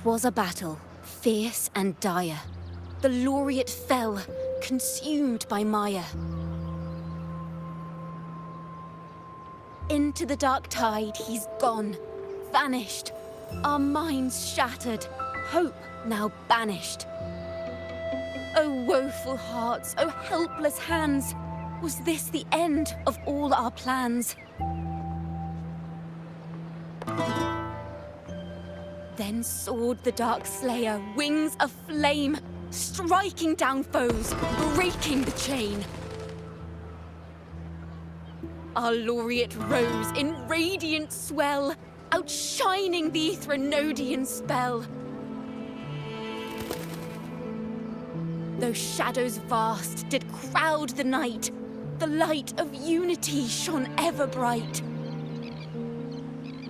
'Twas a battle, fierce and dire. The laureate fell, consumed by mire. Into the dark tide he's gone, vanished. Our minds shattered, hope now banished. O woeful hearts, O helpless hands, was this the end of all our plans? Then soared the dark slayer, wings aflame, striking down foes, breaking the chain. Our laureate rose in radiant swell, outshining the Threnodian spell. Though shadows vast did crowd the night, the light of unity shone ever bright.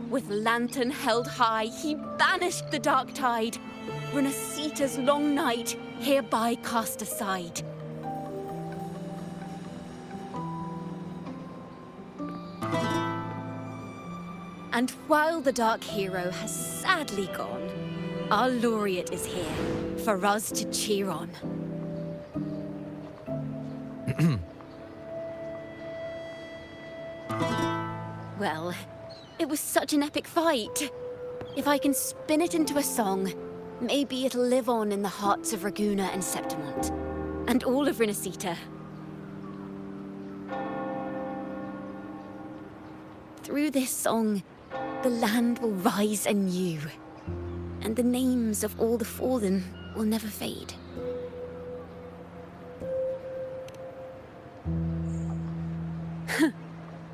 With lantern held high, he banished the dark tide, Renasita's long night hereby cast aside. And while the dark hero has sadly gone, our laureate is here for us to cheer on. Well, it was such an epic fight. If I can spin it into a song, maybe it'll live on in the hearts of Raguna and Septimont, and all of Renasita. Through this song, the land will rise anew, and the names of all the fallen will never fade.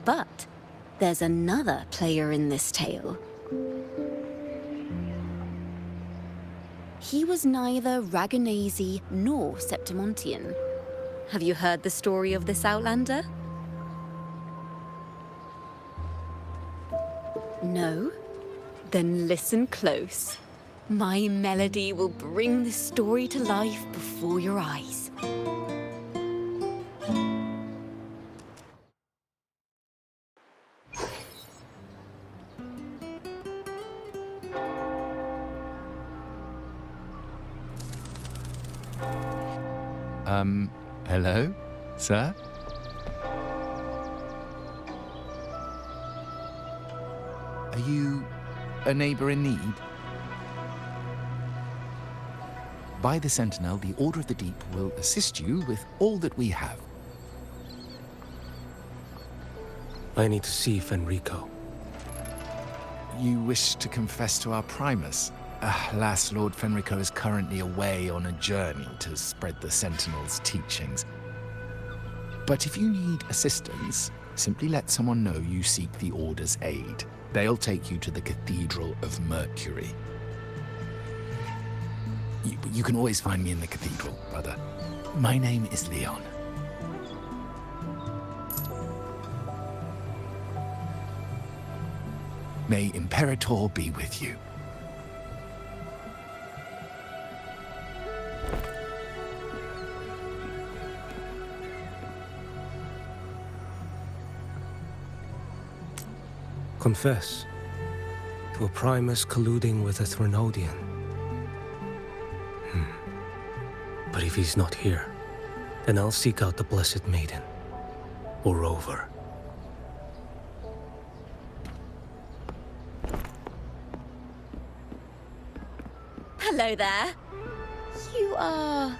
But there's another player in this tale. He was neither Raganese nor Septimontian. Have you heard the story of this outlander? No? Then listen close. My melody will bring the story to life before your eyes. Hello, sir? Are you a neighbor in need? By the Sentinel, the Order of the Deep will assist you with all that we have. I need to see Fenrico. You wish to confess to our Primus? Alas, Lord Fenrico is currently away on a journey to spread the Sentinel's teachings. But if you need assistance, simply let someone know you seek the Order's aid. They'll take you to the Cathedral of Mercury. You can always find me in the Cathedral, brother. My name is Leon. May Imperator be with you. Confess to a Primus colluding with a Threnodian. But if he's not here, then I'll seek out the Blessed Maiden, or Rover. Hello there. You are...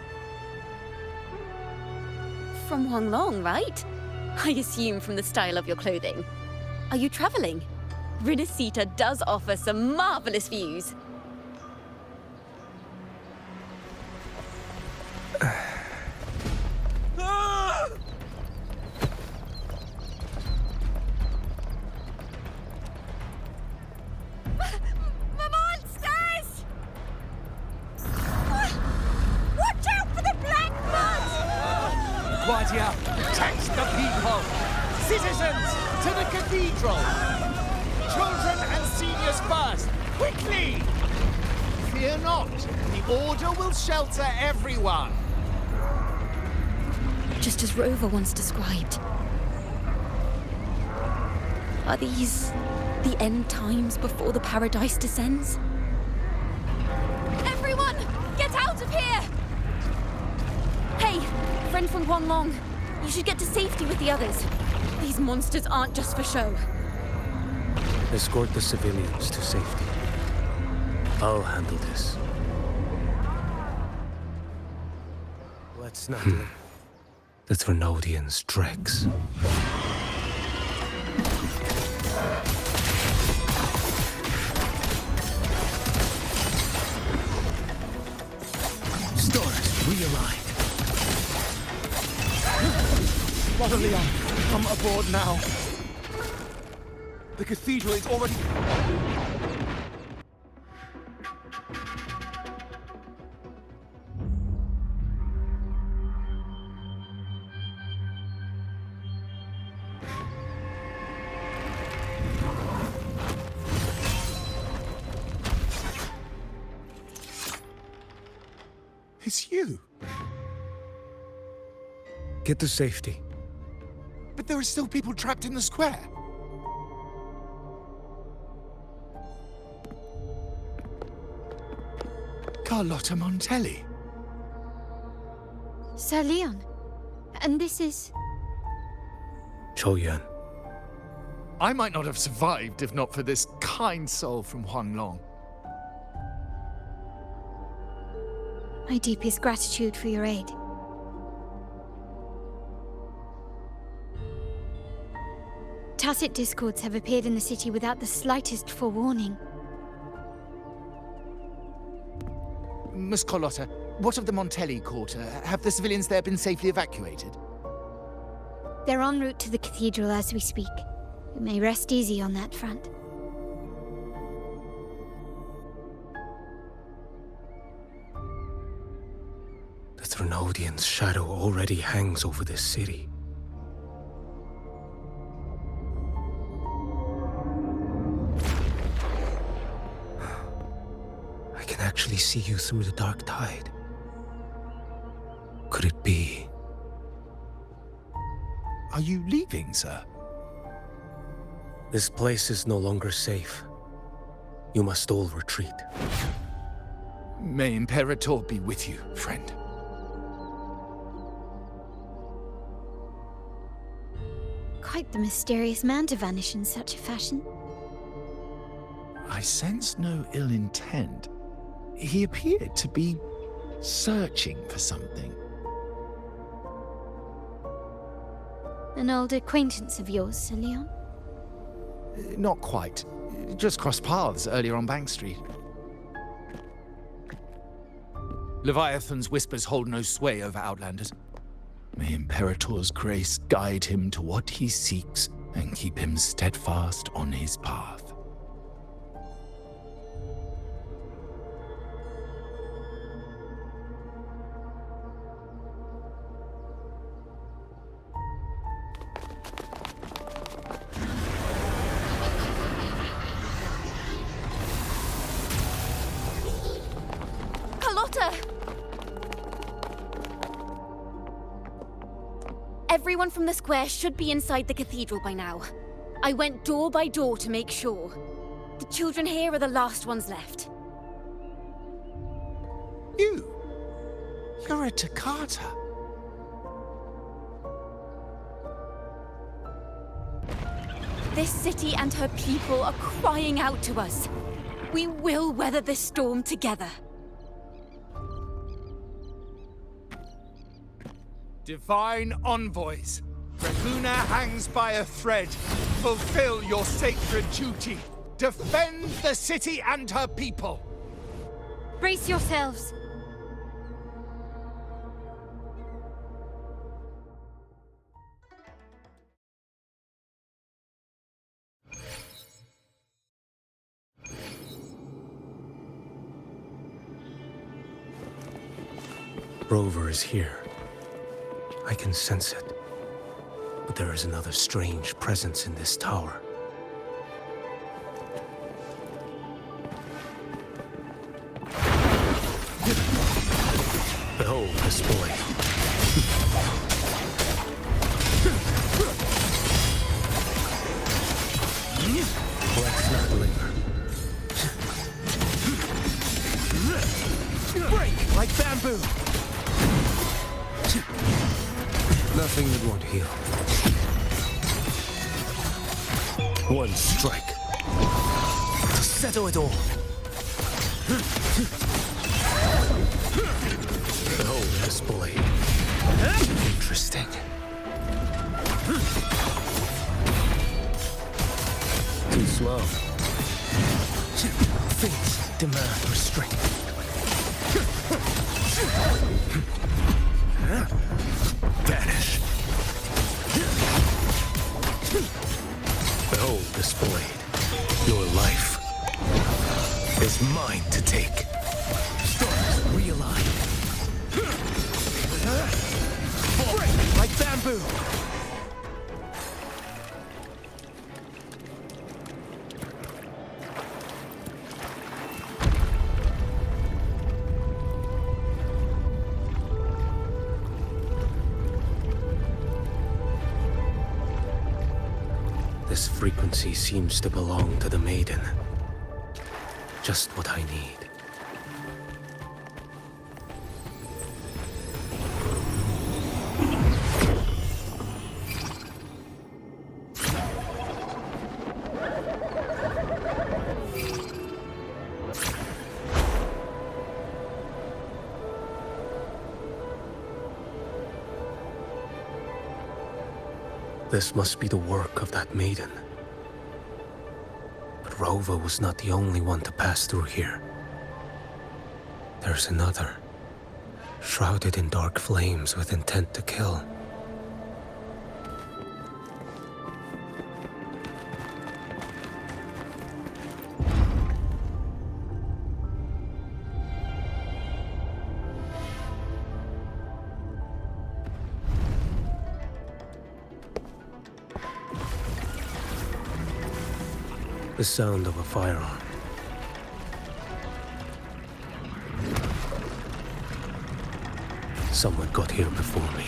from Huanglong, right? I assume from the style of your clothing. Are you traveling? Renasita does offer some marvelous views. Guardia, protect the people! Citizens, to the cathedral! Children and seniors first! Quickly! Fear not, the Order will shelter everyone! Just as Rover once described. Are these the end times before the paradise descends? up here! Hey, friend from Huanglong. You should get to safety with the others. These monsters aren't just for show. Escort the civilians to safety. I'll handle this. Let's not let the Trinodians' dregs. Stores, realign. Brother Leon, come aboard now. The cathedral is already... It's you. Get to safety. But there are still people trapped in the square. Carlotta Montelli. Sir Leon. And this is... Qiuyuan. I might not have survived if not for this kind soul from Huanglong. My deepest gratitude for your aid. Tacit discords have appeared in the city without the slightest forewarning. Miss Carlotta, what of the Montelli quarter? Have the civilians there been safely evacuated? They're en route to the cathedral as we speak. You may rest easy on that front. The Trinodians' shadow already hangs over this city. I can actually see you through the dark tide. Could it be? Are you leaving, sir? This place is no longer safe. You must all retreat. May Imperator be with you, friend. Quite the mysterious man to vanish in such a fashion. I sense no ill intent. He appeared to be searching for something. An old acquaintance of yours, Sir Leon? Not quite. Just crossed paths earlier on Bank Street. Leviathan's whispers hold no sway over Outlanders. May Imperator's grace guide him to what he seeks and keep him steadfast on his path. Carlotta! Everyone from the square should be inside the cathedral by now. I went door by door to make sure. The children here are the last ones left. You're a Toccata. This city and her people are crying out to us. We will weather this storm together. Divine envoys, Reguna hangs by a thread. Fulfill your sacred duty. Defend the city and her people. Brace yourselves! Rover is here. I can sense it. But there is another strange presence in this tower. Behold this boy. Let's not linger. Break! I like bamboo! Nothing that won't heal. One strike. To settle it all. Behold this blade. Interesting. Too slow. Fates demand restraint. Vanish. Behold this blade. Your life is mine to take. Stars realign. Break like bamboo. This frequency seems to belong to the maiden. Just what I need. This must be the work of that maiden. But Rova was not the only one to pass through here. There's another, shrouded in dark flames with intent to kill. The sound of a firearm. Someone got here before me.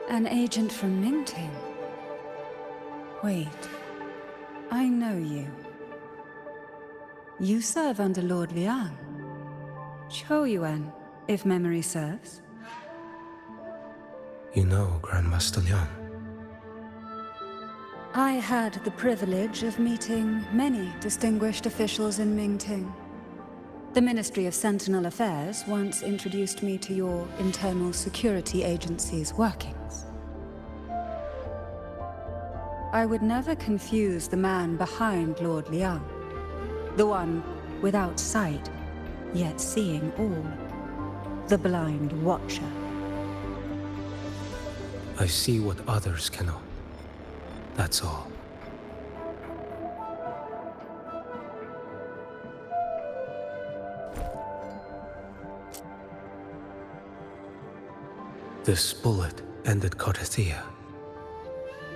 An agent from Mingting? Wait, I know you. You serve under Lord Liang. Qiuyuan, if memory serves. You know Grandmaster Liang. I had the privilege of meeting many distinguished officials in Mingting. The Ministry of Sentinel Affairs once introduced me to your internal security agency's workings. I would never confuse the man behind Lord Liang, the one without sight, yet seeing all, the blind watcher. I see what others cannot. That's all. This bullet ended Carthia,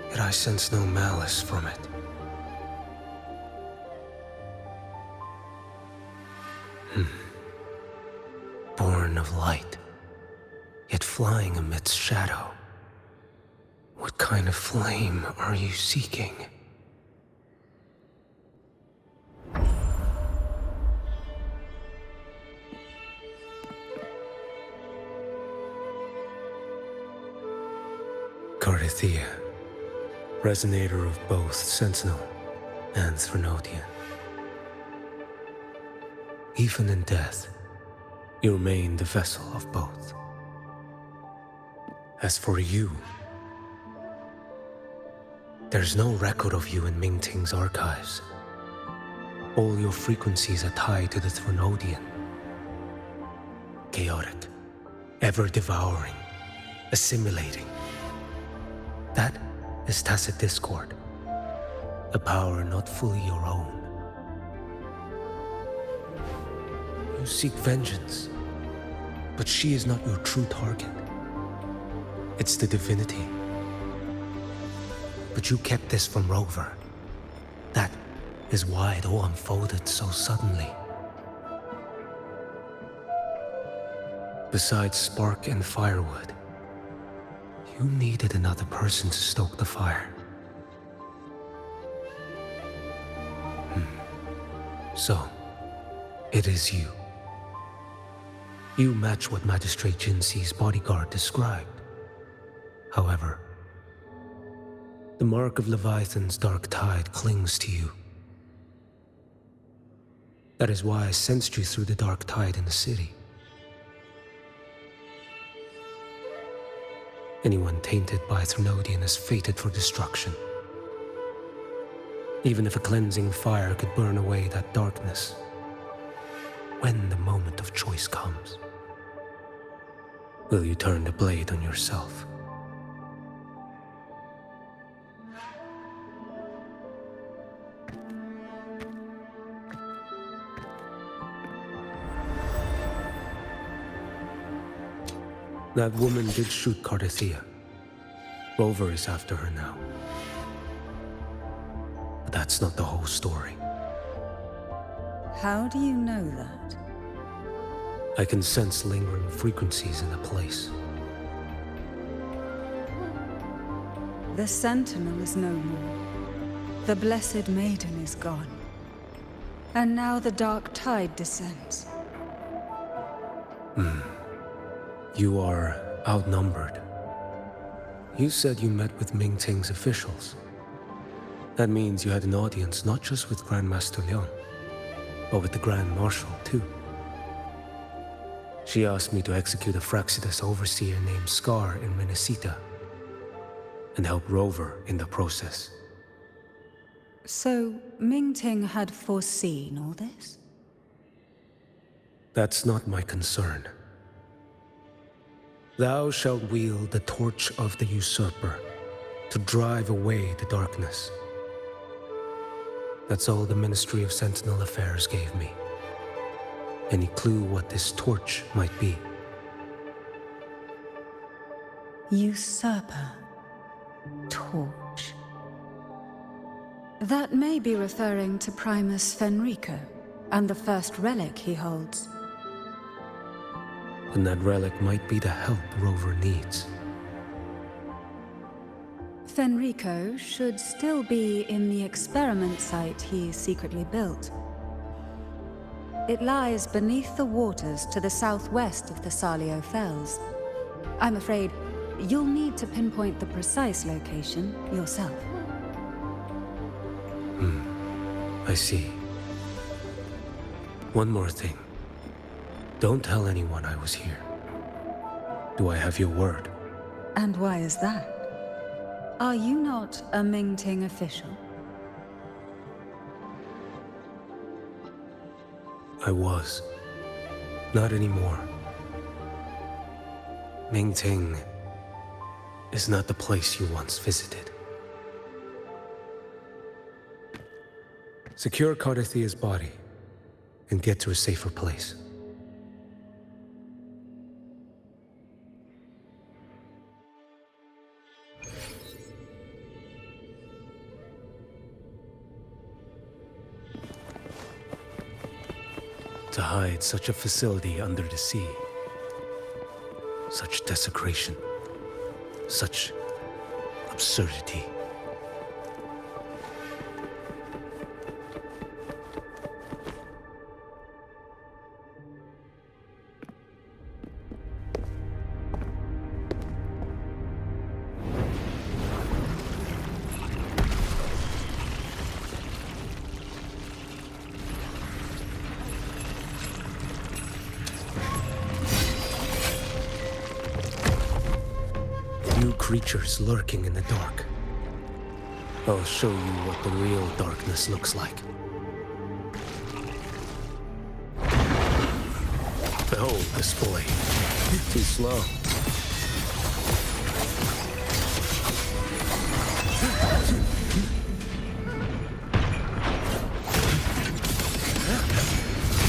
yet I sense no malice from it. Born of light, yet flying amidst shadow. What kind of flame are you seeking? Carthia, resonator of both Sentinel and Threnodian. Even in death, you remain the vessel of both. As for you, there's no record of you in Mingting's archives. All your frequencies are tied to the Thronodian. Chaotic, ever-devouring, assimilating. That is tacit discord. A power not fully your own. You seek vengeance, but she is not your true target. It's the divinity. But you kept this from Rover. That is why it all unfolded so suddenly. Besides spark and firewood, you needed another person to stoke the fire. So, it is you. You match what Magistrate Jinxi's bodyguard described. However, the mark of Leviathan's dark tide clings to you. That is why I sensed you through the dark tide in the city. Anyone tainted by Thronodian is fated for destruction. Even if a cleansing fire could burn away that darkness, when the moment of choice comes, will you turn the blade on yourself? That woman did shoot Cardathia. Rover is after her now. But that's not the whole story. How do you know that? I can sense lingering frequencies in the place. The Sentinel is no more. The Blessed Maiden is gone. And now the dark tide descends. You are outnumbered. You said you met with Ming Ting's officials. That means you had an audience not just with Grandmaster Leon, but with the Grand Marshal too. She asked me to execute a Fraxidus overseer named Scar in Minnesota, and help Rover in the process. So, Ming Ting had foreseen all this? That's not my concern. Thou shalt wield the torch of the usurper to drive away the darkness. That's all the Ministry of Sentinel Affairs gave me. Any clue what this torch might be? Usurper. Torch. That may be referring to Primus Fenrico and the first relic he holds. And that relic might be the help Rover needs. Fenrico should still be in the experiment site he secretly built. It lies beneath the waters to the southwest of the Salio Fells. I'm afraid you'll need to pinpoint the precise location yourself. I see. One more thing. Don't tell anyone I was here. Do I have your word? And why is that? Are you not a Ming Ting official? I was. Not anymore. Ming Ting is not the place you once visited. Secure Cardathia's body and get to a safer place. To hide such a facility under the sea. Such desecration. Such absurdity. Creatures lurking in the dark. I'll show you what the real darkness looks like. Behold this boy. Too slow.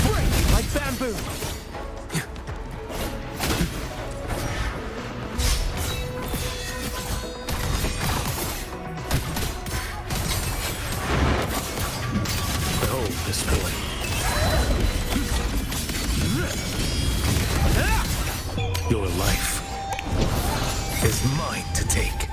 Break like bamboo! Behold this boy. Your life is mine to take.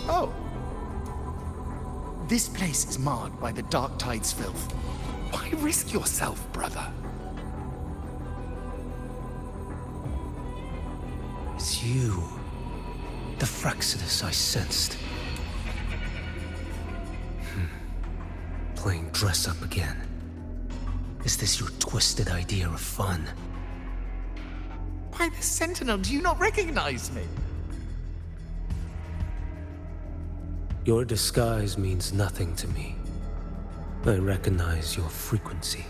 Oh. This place is marred by the Dark Tide's filth. Why risk yourself, brother? It's you. The Fraxidus I sensed. Playing dress up again. Is this your twisted idea of fun? By the Sentinel, do you not recognize me? Your disguise means nothing to me. I recognize your frequency.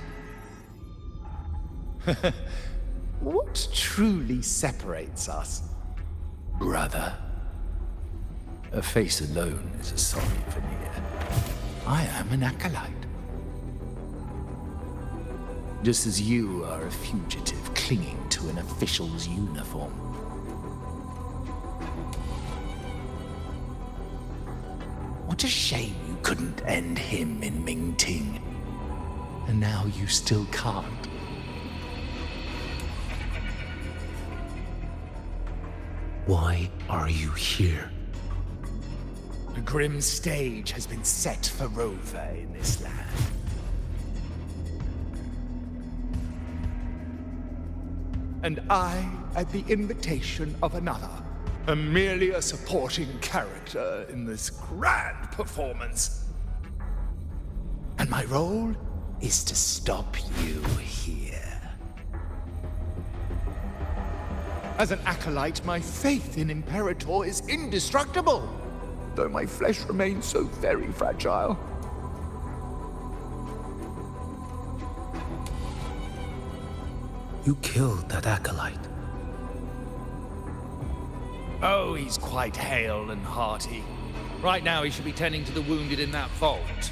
What truly separates us, brother? A face alone is a sorry veneer. I am an acolyte. Just as you are a fugitive clinging to an official's uniform. What a shame you couldn't end him in Mingting. And now you still can't. Why are you here? A grim stage has been set for Rover in this land. And I, at the invitation of another, am merely a supporting character in this grand performance. And my role is to stop you here. As an acolyte, my faith in Imperator is indestructible, though my flesh remains so very fragile. You killed that acolyte. Oh, he's quite hale and hearty. Right now he should be tending to the wounded in that vault.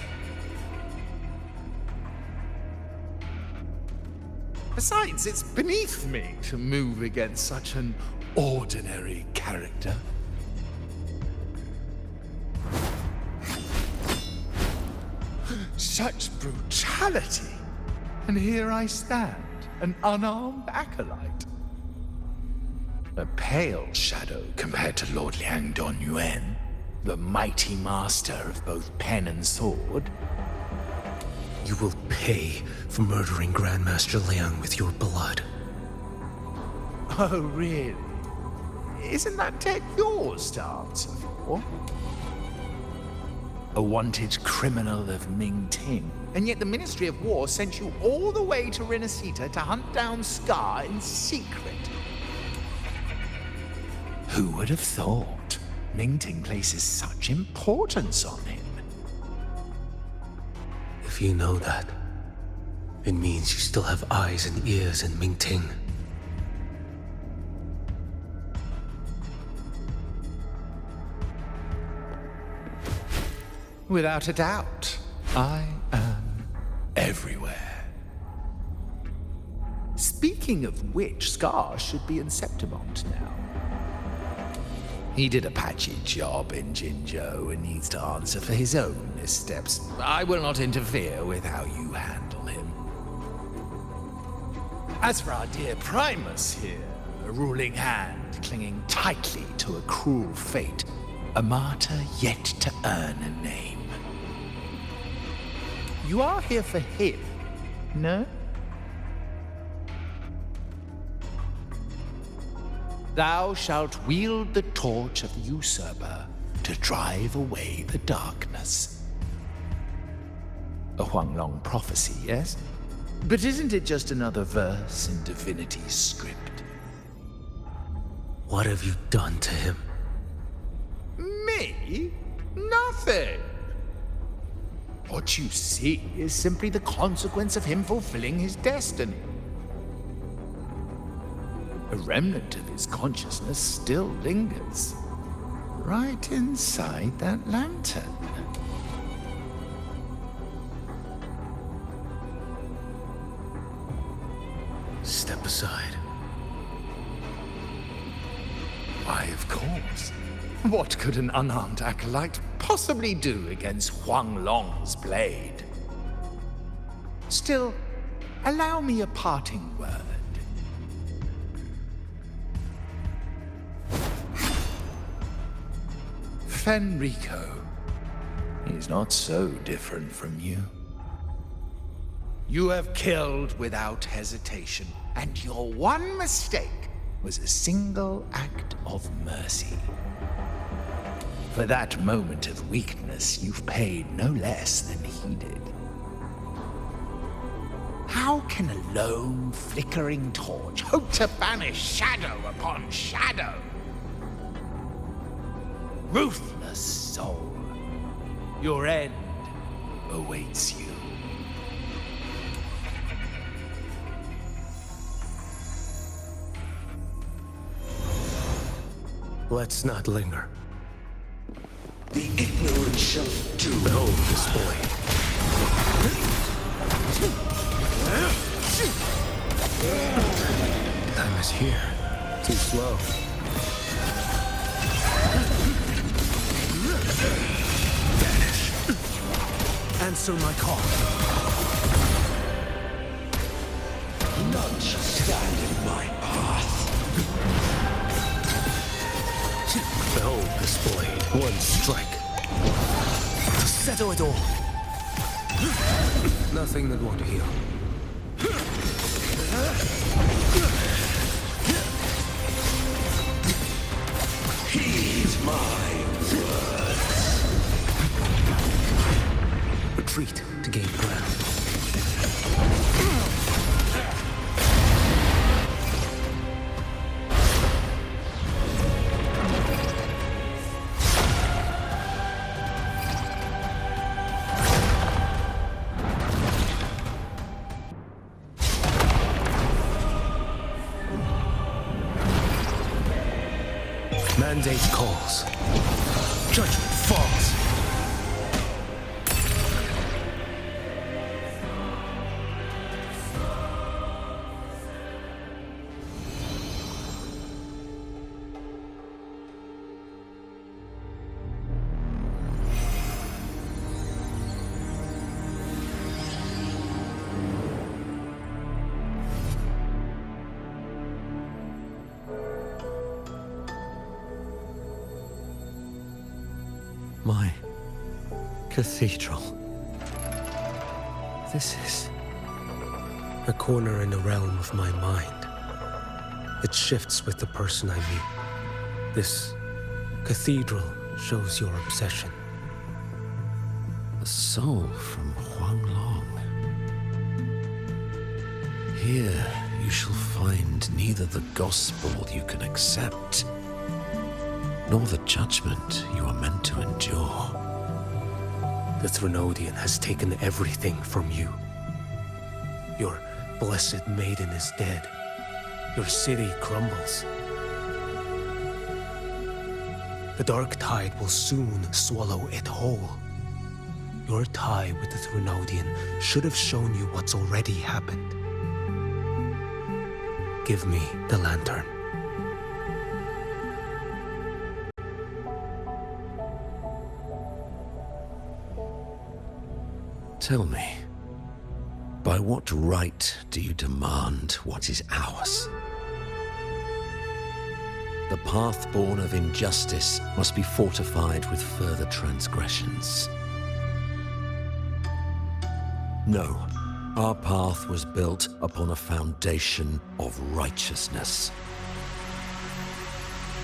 Besides, it's beneath me to move against such an ordinary character. Such brutality! And here I stand, an unarmed acolyte. A pale shadow compared to Lord Liang Donyuan, the mighty master of both pen and sword. You will pay for murdering Grandmaster Liang with your blood. Oh, really? Isn't that tech yours to answer for? A wanted criminal of Mingting, and yet the Ministry of War sent you all the way to Renacita to hunt down Scar in secret. Who would have thought Mingting places such importance on him? If you know that, it means you still have eyes and ears in Mingting. Without a doubt, I am everywhere. Speaking of which, Scar should be in Septimont now. He did a patchy job in Jinzhou and needs to answer for his own missteps. I will not interfere with how you handle him. As for our dear Primus here, a ruling hand clinging tightly to a cruel fate, a martyr yet to earn a name. You are here for him, no? Thou shalt wield the torch of the usurper to drive away the darkness. A Huanglong prophecy, yes? But isn't it just another verse in divinity's script? What have you done to him? Me? Nothing. What you see is simply the consequence of him fulfilling his destiny. A remnant of his consciousness still lingers, right inside that lantern. Step aside. Why, of course. What could an unarmed acolyte possibly do against Huanglong's blade? Still, allow me a parting word. Fenrico is not so different from you. You have killed without hesitation, and your one mistake was a single act of mercy. For that moment of weakness, you've paid no less than he did. How can a lone, flickering torch hope to banish shadow upon shadow? Ruthless soul, your end awaits you. Let's not linger. The ignorant shall do. Behold this boy. Time is here. Too slow. Vanish. Answer my call. None shall stand in my path. Behold this blade. One strike. To settle it all. Nothing that won't heal. Heed my words. Retreat to gain ground. Mandate calls. Judgment falls. My cathedral. This is a corner in the realm of my mind. It shifts with the person I meet. This cathedral shows your obsession. A soul from Huanglong. Here you shall find neither the gospel you can accept, nor the judgment you are meant to endure. The Threnodian has taken everything from you. Your blessed maiden is dead. Your city crumbles. The dark tide will soon swallow it whole. Your tie with the Threnodian should have shown you what's already happened. Give me the lantern. Tell me, by what right do you demand what is ours? The path born of injustice must be fortified with further transgressions. No, our path was built upon a foundation of righteousness.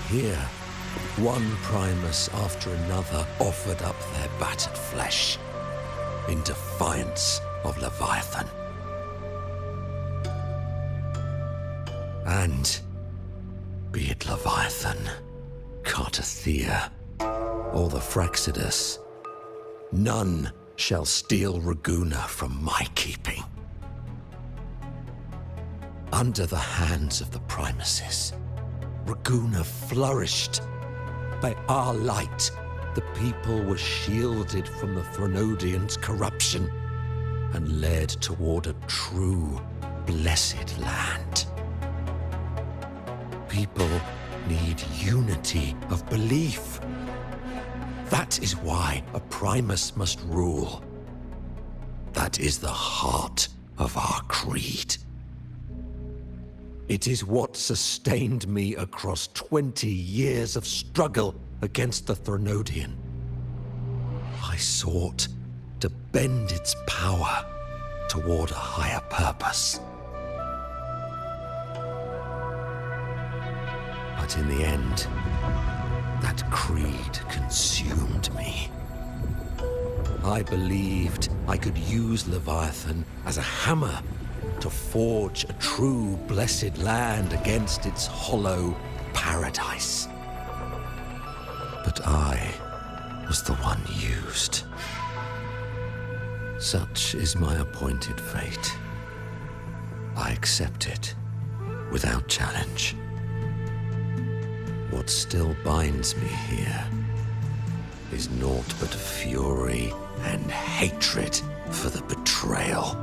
Here, one Primus after another offered up their battered flesh in defiance of Leviathan. And be it Leviathan, Cartathea, or the Fraxidus, none shall steal Raguna from my keeping. Under the hands of the Primuses, Raguna flourished. By our light, the people were shielded from the Threnodians' corruption and led toward a true, blessed land. People need unity of belief. That is why a Primus must rule. That is the heart of our creed. It is what sustained me across 20 years of struggle against the Threnodian. I sought to bend its power toward a higher purpose. But in the end, that creed consumed me. I believed I could use Leviathan as a hammer to forge a true blessed land against its hollow paradise. But I was the one used. Such is my appointed fate. I accept it without challenge. What still binds me here is naught but fury and hatred for the betrayal.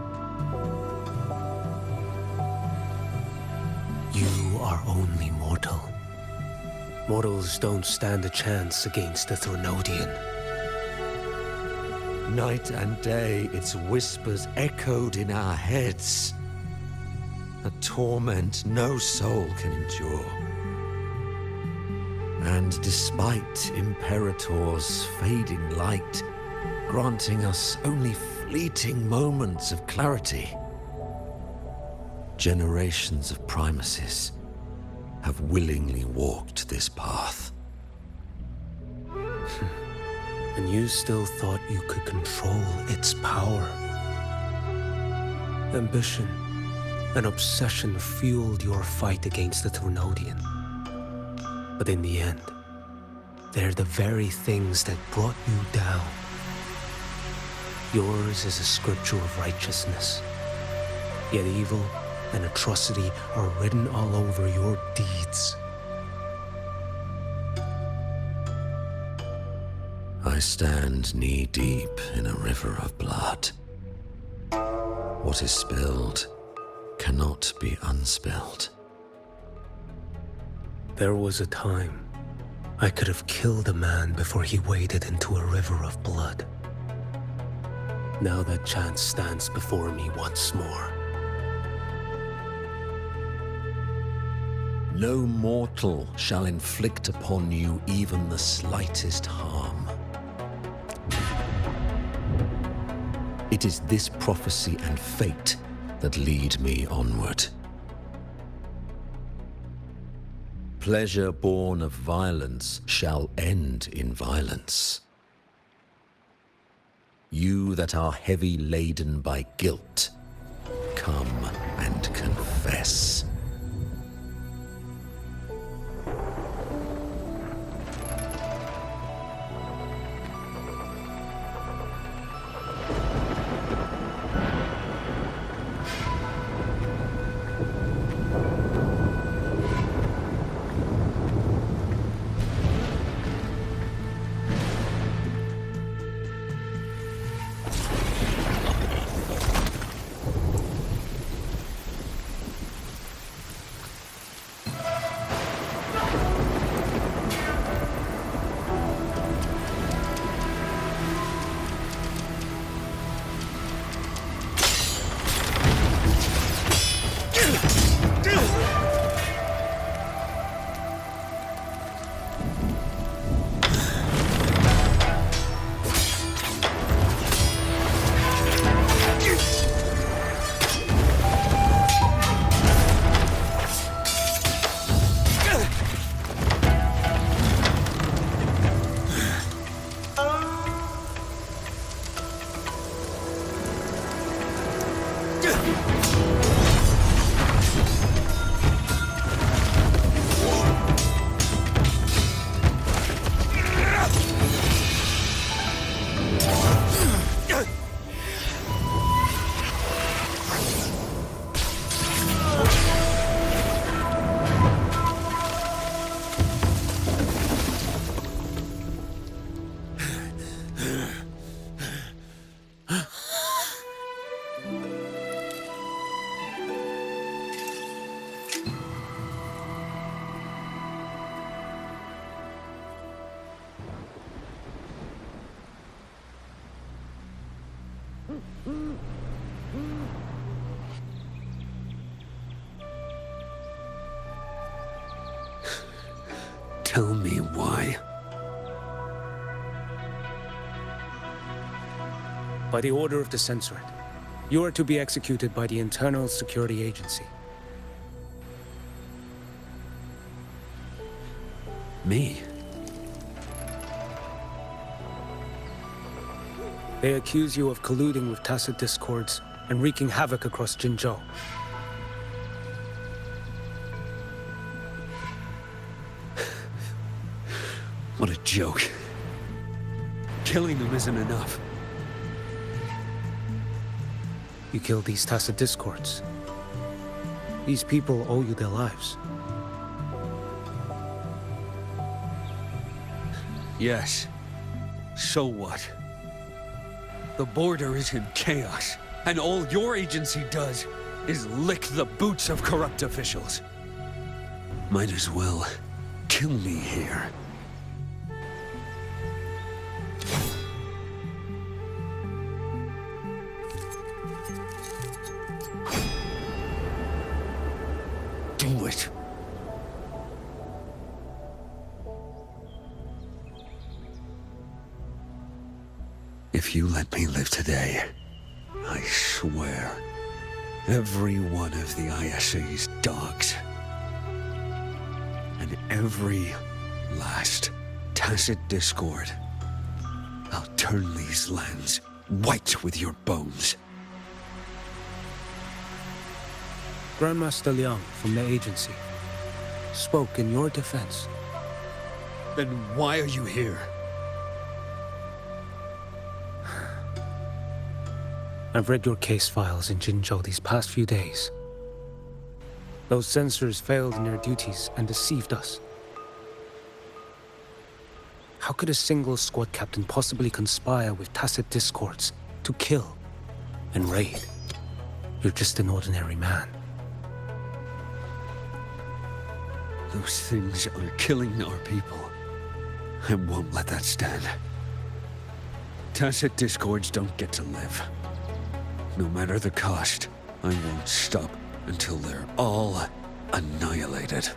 You are only mortal. Mortals don't stand a chance against the Threnodian. Night and day, its whispers echoed in our heads. A torment no soul can endure. And despite Imperator's fading light, granting us only fleeting moments of clarity, generations of Primuses have willingly walked this path. And you still thought you could control its power. Ambition and obsession fueled your fight against the Threnodian. But in the end, they're the very things that brought you down. Yours is a scripture of righteousness, yet evil and atrocity are written all over your deeds. I stand knee-deep in a river of blood. What is spilled cannot be unspilled. There was a time I could have killed a man before he waded into a river of blood. Now that chance stands before me once more. No mortal shall inflict upon you even the slightest harm. It is this prophecy and fate that lead me onward. Pleasure born of violence shall end in violence. You that are heavy laden by guilt, come and confess. Tell me why. By the order of the Censorate, you are to be executed by the Internal Security Agency. Me? They accuse you of colluding with tacit discords and wreaking havoc across Jinzhou. What a joke. Killing them isn't enough. You killed these tacit discords. These people owe you their lives. Yes. So what? The border is in chaos, and all your agency does is lick the boots of corrupt officials. Might as well kill me here. Do it. If you let me live today, I swear, every one of the ISA's dogs, and every last tacit discord, I'll turn these lands white with your bones. Grandmaster Liang from the agency spoke in your defense. Then why are you here? I've read your case files in Jinzhou these past few days. Those censors failed in their duties and deceived us. How could a single squad captain possibly conspire with tacit discords to kill and raid? You're just an ordinary man. Those things are killing our people. I won't let that stand. Tacit discords don't get to live. No matter the cost, I won't stop until they're all annihilated.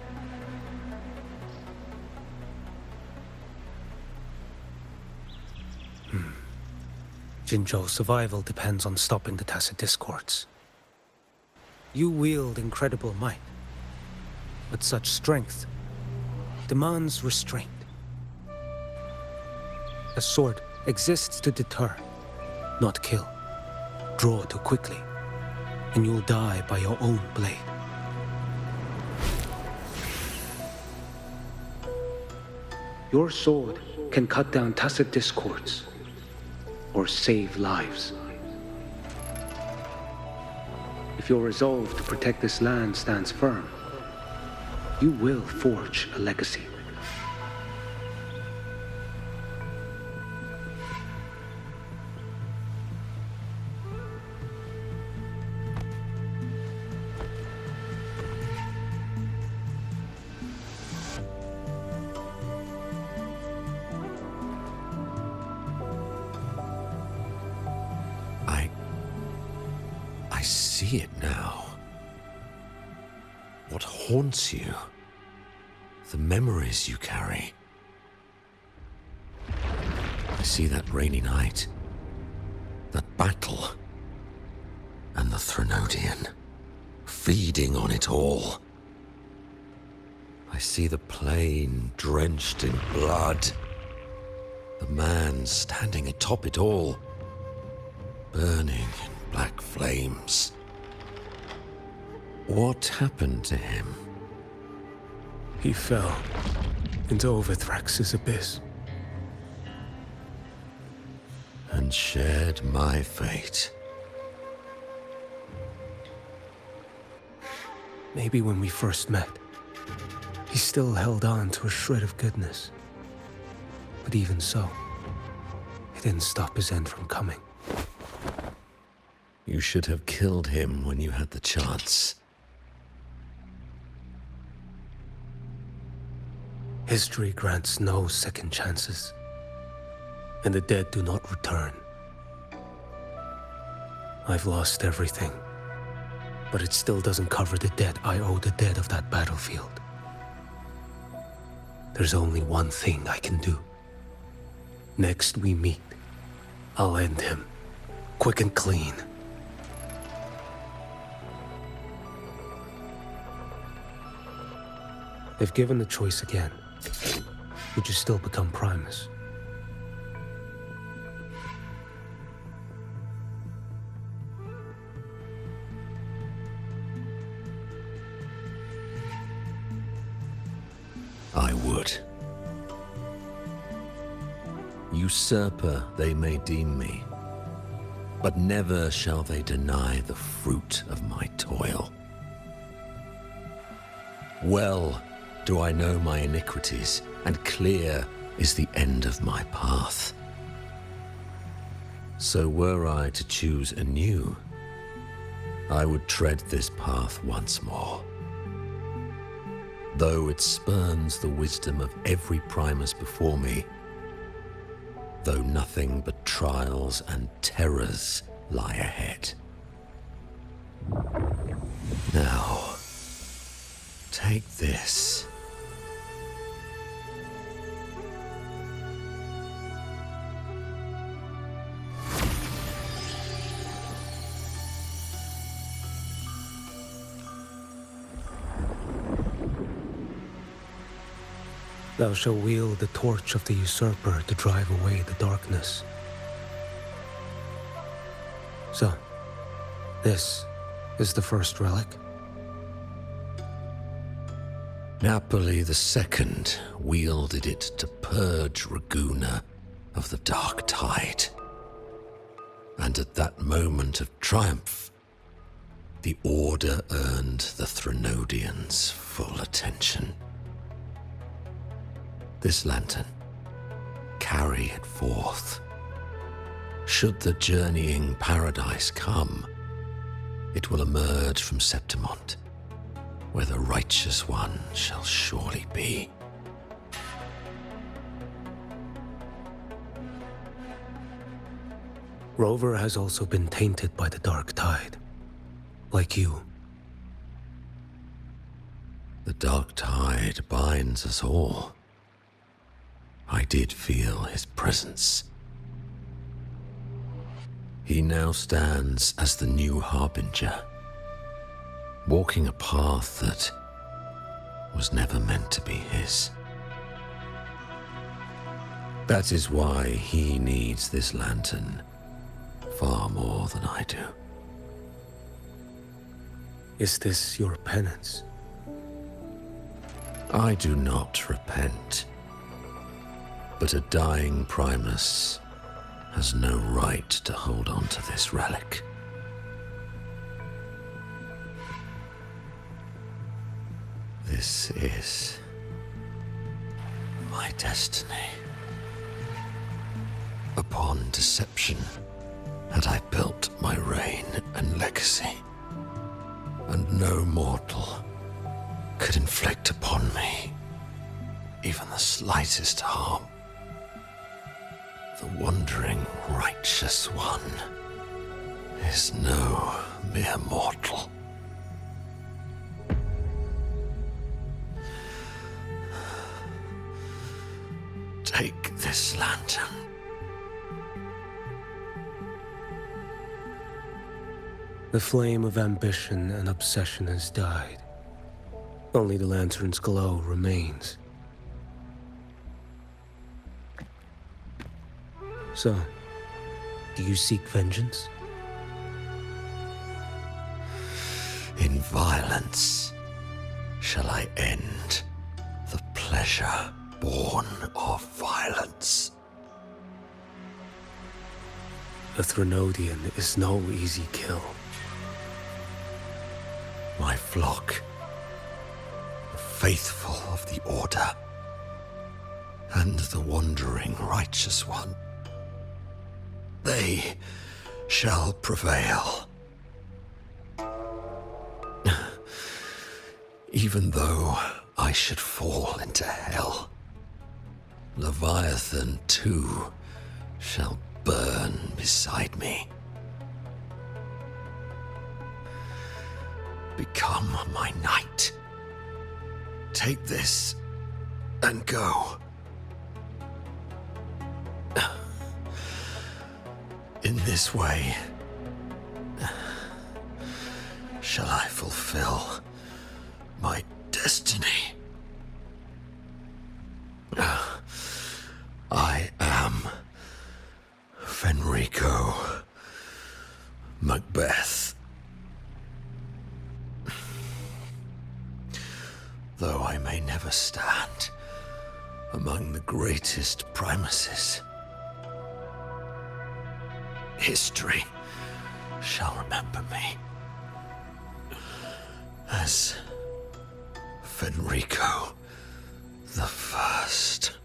Jinzhou's survival depends on stopping the tacit discords. You wield incredible might, but such strength demands restraint. A sword exists to deter, not kill. Draw too quickly, and you'll die by your own blade. Your sword can cut down tacit discords, or save lives. If your resolve to protect this land stands firm, you will forge a legacy. I see it now. What haunts you? The memories you carry. I see that rainy night, that battle, and the Threnodian, feeding on it all. I see the plain drenched in blood, the man standing atop it all, burning in black flames. What happened to him? He fell into Overthrax's abyss. And shared my fate. Maybe when we first met, he still held on to a shred of goodness. But even so, it didn't stop his end from coming. You should have killed him when you had the chance. History grants no second chances, and the dead do not return. I've lost everything. But it still doesn't cover the debt I owe the dead of that battlefield. There's only one thing I can do. Next we meet, I'll end him, quick and clean. If given the choice again, would you still become Primus? I would. Usurper they may deem me, but never shall they deny the fruit of my toil. Well do I know my iniquities, and clear is the end of my path. So were I to choose anew, I would tread this path once more. Though it spurns the wisdom of every Primus before me, though nothing but trials and terrors lie ahead. Now, take this. Thou shalt wield the torch of the usurper to drive away the darkness. So, this is the first relic. Napoli II wielded it to purge Raguna of the dark tide. And at that moment of triumph, the Order earned the Threnodians full attention. This lantern, carry it forth. Should the journeying paradise come, it will emerge from Septimont, where the righteous one shall surely be. Rover has also been tainted by the dark tide, like you. The dark tide binds us all. I did feel his presence. He now stands as the new harbinger, walking a path that was never meant to be his. That is why he needs this lantern far more than I do. Is this your penance? I do not repent. But a dying Primus has no right to hold on to this relic. This is my destiny. Upon deception had I built my reign and legacy, and no mortal could inflict upon me even the slightest harm. The wandering righteous one is no mere mortal. Take this lantern. The flame of ambition and obsession has died. Only the lantern's glow remains. So, do you seek vengeance? In violence shall I end the pleasure born of violence. A Threnodian is no easy kill. My flock, the faithful of the Order, and the wandering righteous one, they shall prevail. Even though I should fall into hell, Leviathan too shall burn beside me. become my knight. Take this and go. In this way, shall I fulfill my destiny. I am Fenrico Macbeth. Though I may never stand among the greatest primuses, history shall remember me as Fenrico the First.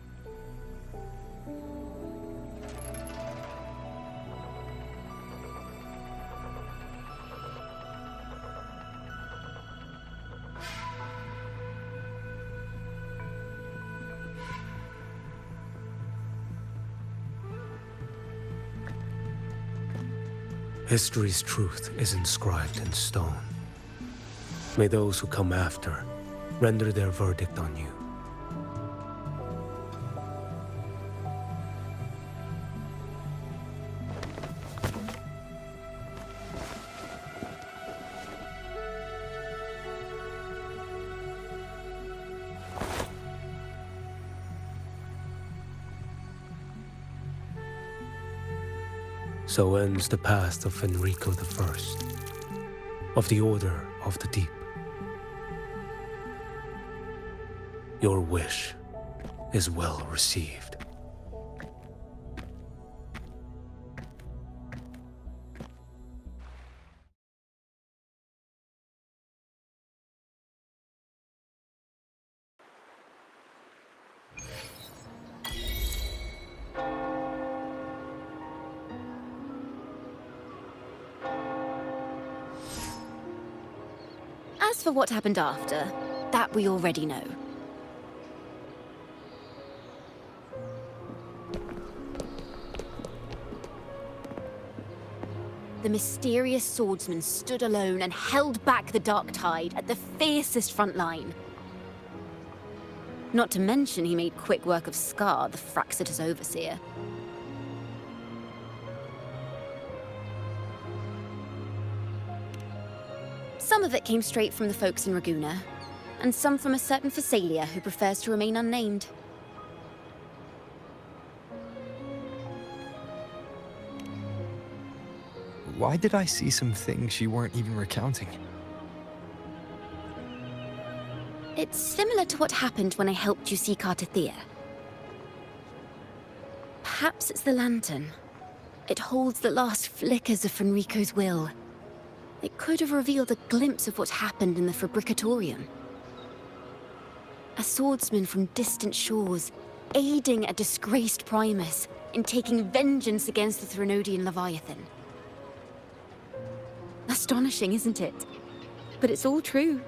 History's truth is inscribed in stone. May those who come after render their verdict on you. So ends the path of Fenrico the First, of the Order of the Deep. Your wish is well received. As for what happened after, that we already know. The mysterious swordsman stood alone and held back the dark tide at the fiercest front line. Not to mention he made quick work of Scar, the Fraxitous overseer. Some of it came straight from the folks in Raguna, and some from a certain Phasalia who prefers to remain unnamed. Why did I see some things you weren't even recounting? It's similar to what happened when I helped you seek Artithea. Perhaps it's the lantern. It holds the last flickers of Fenrico's will. It could have revealed a glimpse of what happened in the Fabricatorium. A swordsman from distant shores, aiding a disgraced Primus in taking vengeance against the Threnodian Leviathan. Astonishing, isn't it? But it's all true.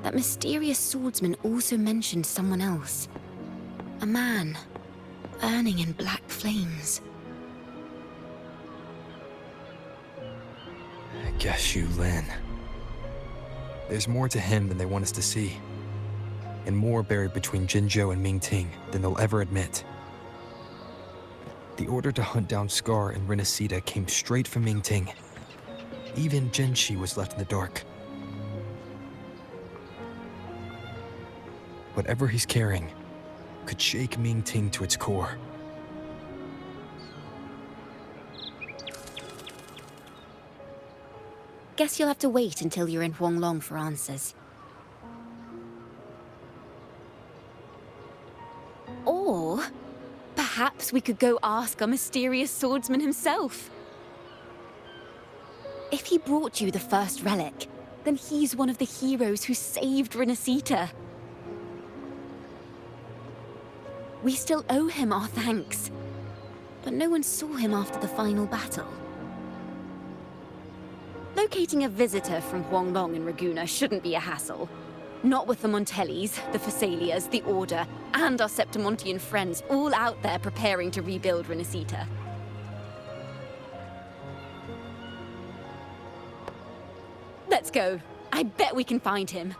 That mysterious swordsman also mentioned someone else. A man, burning in black flames. I guess Qiuyuan. There's more to him than they want us to see. And more buried between Jinzhou and Mingting than they'll ever admit. The order to hunt down Scar and Renacita came straight from Mingting. Even Jinshi was left in the dark. Whatever he's carrying could shake Mingting to its core. Guess you'll have to wait until you're in Huanglong for answers. Or perhaps we could go ask our mysterious swordsman himself. If he brought you the first relic, then he's one of the heroes who saved Renacita. We still owe him our thanks, but no one saw him after the final battle. Locating a visitor from Huanglong in Raguna shouldn't be a hassle. Not with the Montellis, the Phasalias, the Order, and our Septimontian friends all out there preparing to rebuild Renacita. Let's Let's go. I bet we can find him.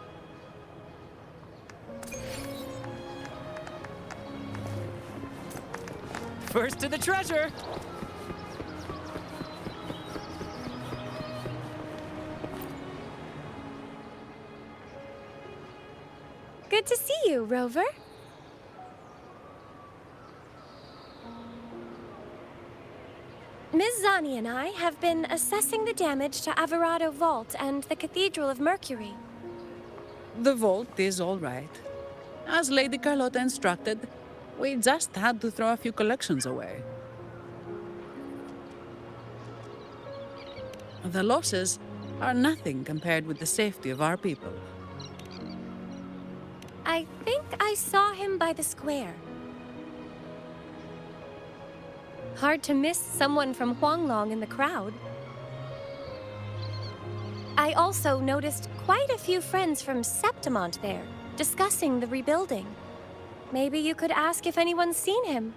First to the treasure! Good to see you, Rover. Ms. Zani and I have been assessing the damage to Averado Vault and the Cathedral of Mercury. The vault is all right. As Lady Carlotta instructed, we just had to throw a few collections away. The losses are nothing compared with the safety of our people. I think I saw him by the square. Hard to miss someone from Huanglong in the crowd. I also noticed quite a few friends from Septimont there, discussing the rebuilding. Maybe you could ask if anyone's seen him.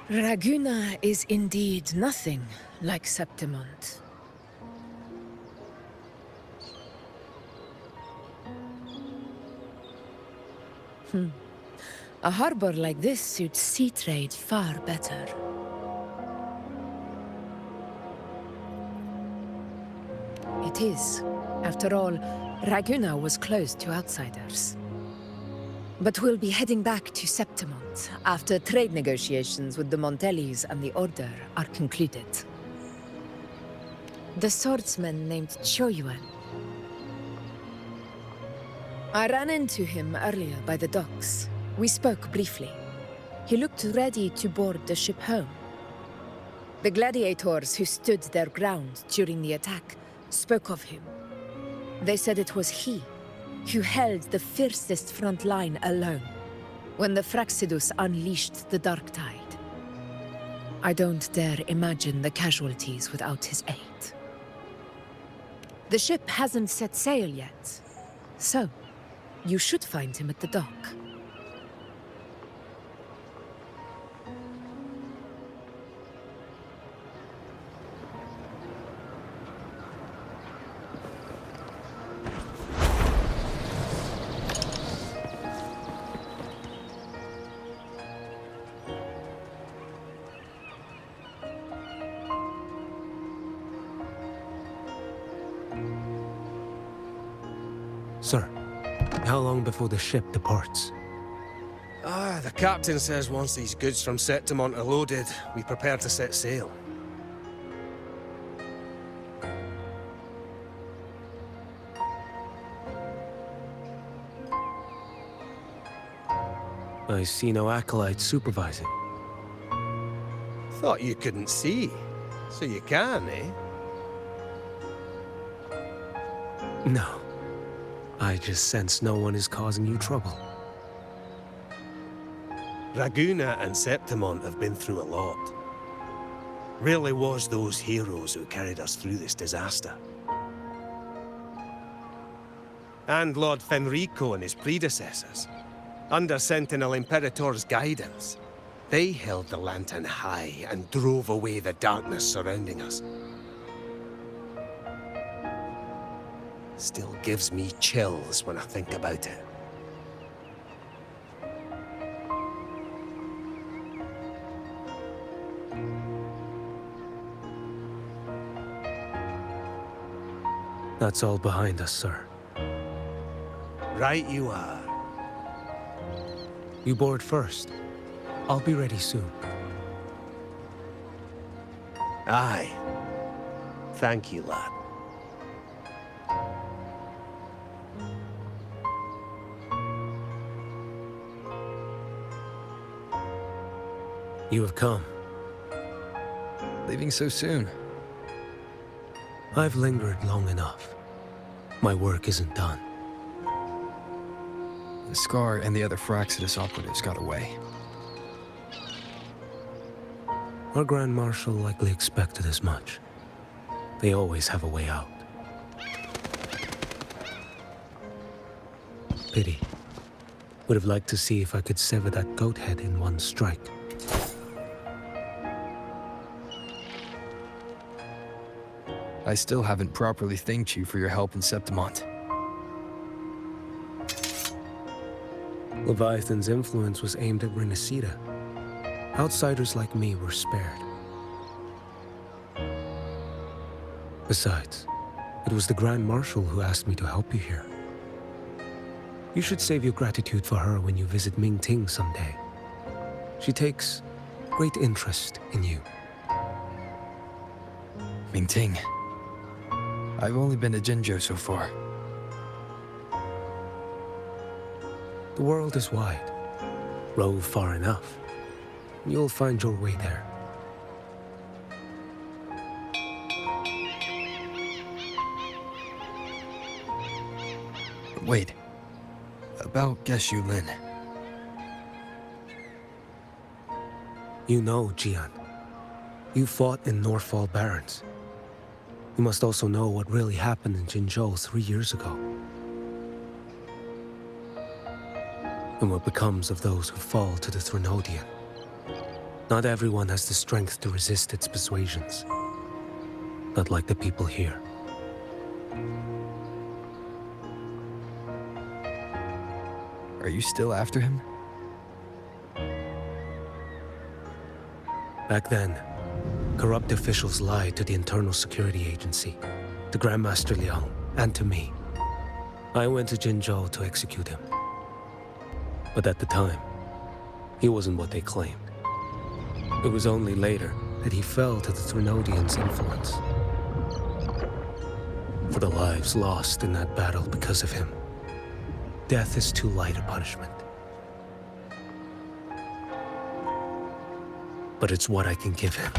Raguna is indeed nothing like Septimont. A harbor like this suits sea trade far better. It is. After all, Raguna was closed to outsiders. But we'll be heading back to Septimont after trade negotiations with the Montellis and the Order are concluded. The swordsman named Qiuyuan. I ran into him earlier by the docks. We spoke briefly. He looked ready to board the ship home. The gladiators who stood their ground during the attack spoke of him. They said it was he who held the fiercest front line alone when the Fraxidus unleashed the Dark Tide. I don't dare imagine the casualties without his aid. The ship hasn't set sail yet, so you should find him at the dock. Sir, how long before the ship departs? The captain says once these goods from Septimont are loaded, we prepare to set sail. I see no acolytes supervising. Thought you couldn't see, so you can, eh? No. I just sense no one is causing you trouble. Raguna and Septimont have been through a lot. Rarely was those heroes who carried us through this disaster. And Lord Fenrico and his predecessors. Under Sentinel Imperator's guidance, they held the lantern high and drove away the darkness surrounding us. Still gives me chills when I think about it. That's all behind us, sir. Right you are. You board first. I'll be ready soon. Aye. Thank you, lad. You have come. Leaving so soon? I've lingered long enough. My work isn't done. The Scar and the other Fraxidus operatives got away. Our Grand Marshal likely expected as much. They always have a way out. pity. Would have liked to see if I could sever that goat head in one strike. I still haven't properly thanked you for your help in Septimont. Leviathan's influence was aimed at Renacida. Outsiders like me were spared. Besides, it was the Grand Marshal who asked me to help you here. You should save your gratitude for her when you visit Mingting someday. She takes great interest in you. Mingting. I've only been to Jinzhou so far. The world is wide. Rove far enough, and you'll find your way there. Wait. About Qiuyuan. You know, Qiuyuan. You fought in Northfall Barrens. You must also know what really happened in Jinzhou 3 years ago. And what becomes of those who fall to the Threnodian. Not everyone has the strength to resist its persuasions. Not like the people here. Are you still after him? Back then, corrupt officials lied to the Internal Security Agency, to Grandmaster Liang, and to me. I went to Jinzhou to execute him. But at the time, he wasn't what they claimed. It was only later that he fell to the Threnodians' influence. For the lives lost in that battle because of him, death is too light a punishment. But it's what I can give him,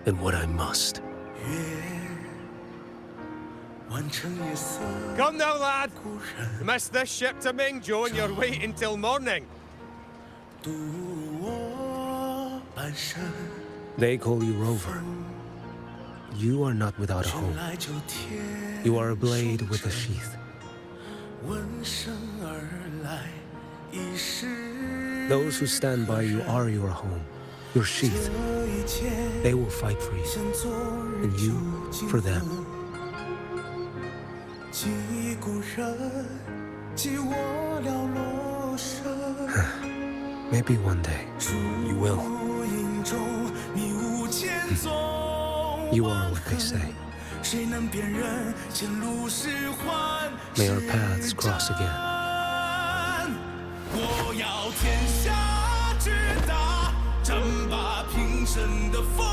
and what I must. Come now, lad! Miss this ship to Mingzhou and you're waiting till morning. They call you Rover. You are not without a home. You are a blade with a sheath. Those who stand by you are your home, your sheath. They will fight for you, and you for them. Maybe one day. You will. You are what they say. May our paths cross again. 我要天下之大，争霸平生的风